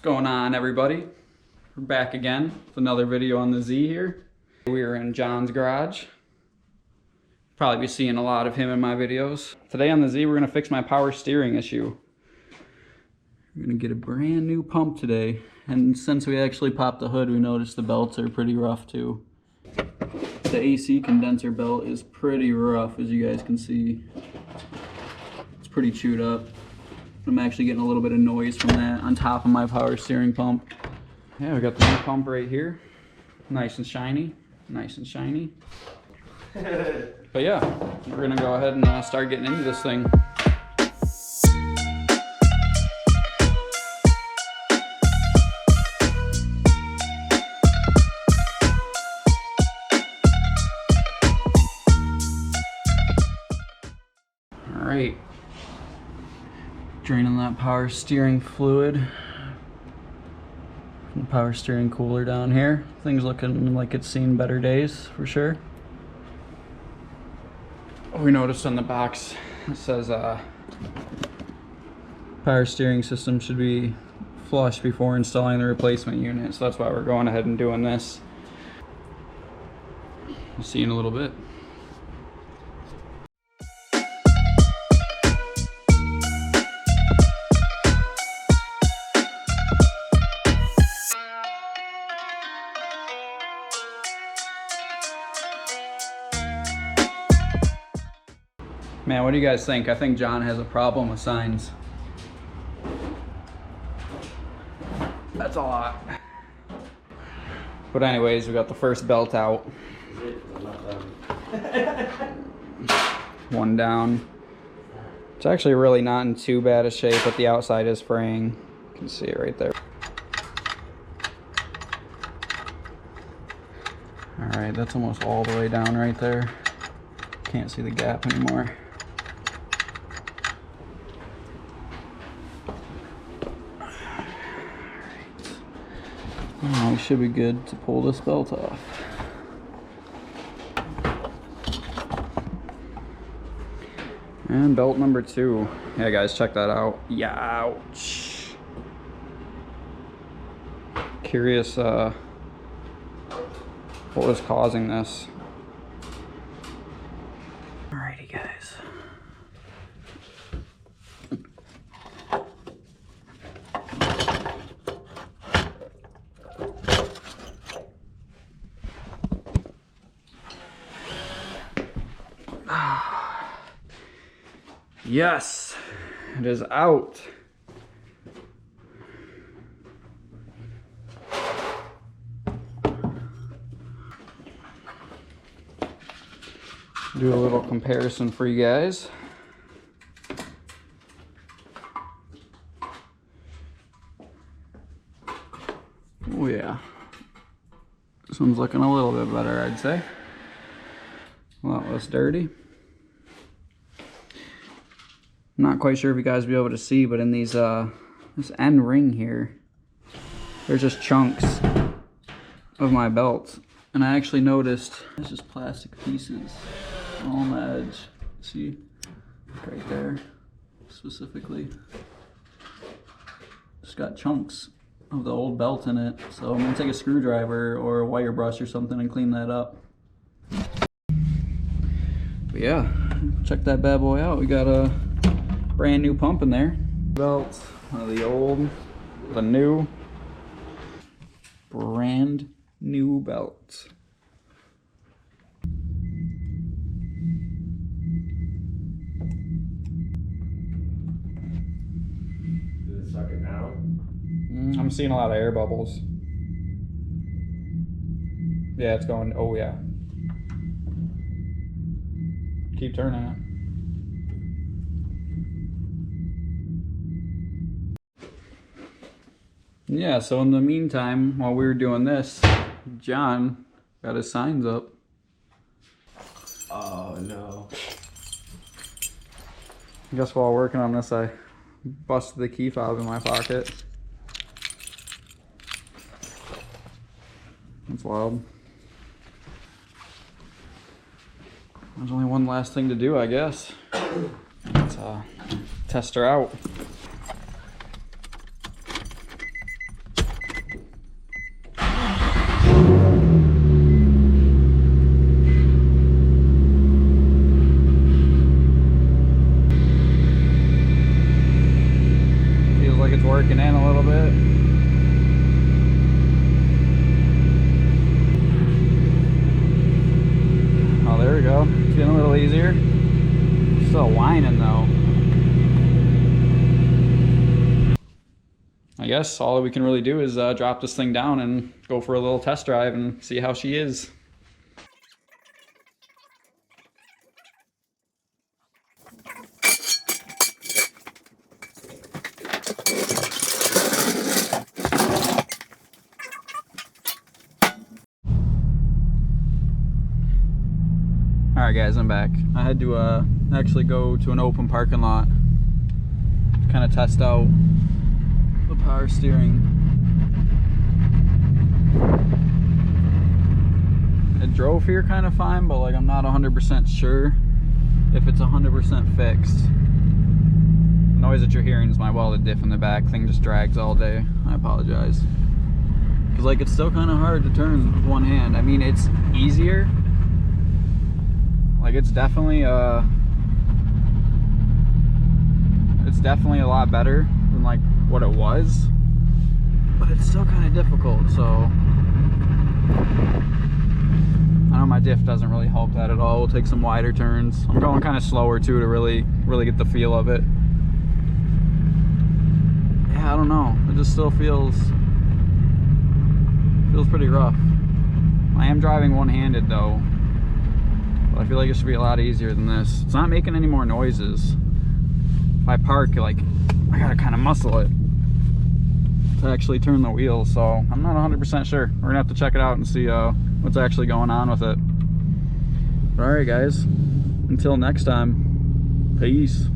going on, everybody? We're back again with another video on the Z here. We are in John's garage. Probably be seeing a lot of him in my videos. Today on the Z, we're gonna fix my power steering issue. We're gonna get a brand new pump today. And since we actually popped the hood, we noticed the belts are pretty rough too. The AC condenser belt is pretty rough, as you guys can see. It's pretty chewed up. I'm actually getting a little bit of noise from that on top of my power steering pump. Yeah, we got the new pump right here. Nice and shiny, nice and shiny. But yeah, we're gonna go ahead and start getting into this thing. All right. Draining that power steering fluid from the power steering cooler down here. Things looking like it's seen better days for sure. We noticed on the box it says power steering system should be flush before installing the replacement unit, so that's why we're going ahead and doing this. We'll see you in a little bit. Man, what do you guys think? I think John has a problem with signs. That's a lot. But anyways, we got the first belt out. One down. It's actually really not in too bad a shape, but the outside is fraying. You can see it right there. Alright, that's almost all the way down right there. Can't see the gap anymore. Oh, we should be good to pull this belt off. And belt number 2. Yeah, guys, check that out. Ouch. Curious what was causing this. Alrighty, guys. Yes, it is out. Do a little comparison for you guys. Oh yeah, this one's looking a little bit better, I'd say. A lot less dirty. I'm not quite sure if you guys will be able to see, but in these this end ring here, there's just chunks of my belt. And I actually noticed there's just plastic pieces on the edge. See? Right there, specifically. Just got chunks of the old belt in it. So I'm gonna take a screwdriver or a wire brush or something and clean that up. But yeah, check that bad boy out. We got a brand new pump in there. Belt, the old, the new. Brand new belt. Does it suck it now? I'm seeing a lot of air bubbles. Yeah, it's going, oh yeah. Keep turning it. Yeah, so in the meantime, while we were doing this, John got his signs up. Oh no. I guess while working on this, I busted the key fob in my pocket. That's wild. There's only one last thing to do, I guess. Let's test her out. it's working in a little bit. Oh, there we go. It's getting a little easier. Still whining though. I guess all we can really do is drop this thing down and go for a little test drive and see how she is. Alright guys, I'm back. I had to actually go to an open parking lot to kind of test out the power steering. It drove here kind of fine, but like I'm not 100% sure if it's 100% fixed. The noise that you're hearing is my welded diff in the back. Thing just drags all day. I apologize. Because like it's still kind of hard to turn with one hand. I mean, it's easier. Like it's definitely a lot better than like what it was, but it's still kind of difficult. So I know my diff doesn't really help that at all. We'll take some wider turns. I'm going kind of slower too to really get the feel of it. Yeah, I don't know. It just still feels pretty rough. I am driving one-handed though. I feel like it should be a lot easier than this. It's not making any more noises. If I park, like, I gotta kind of muscle it to actually turn the wheel, so I'm not 100% sure. We're gonna have to check it out and see what's actually going on with it. But alright guys, until next time, peace.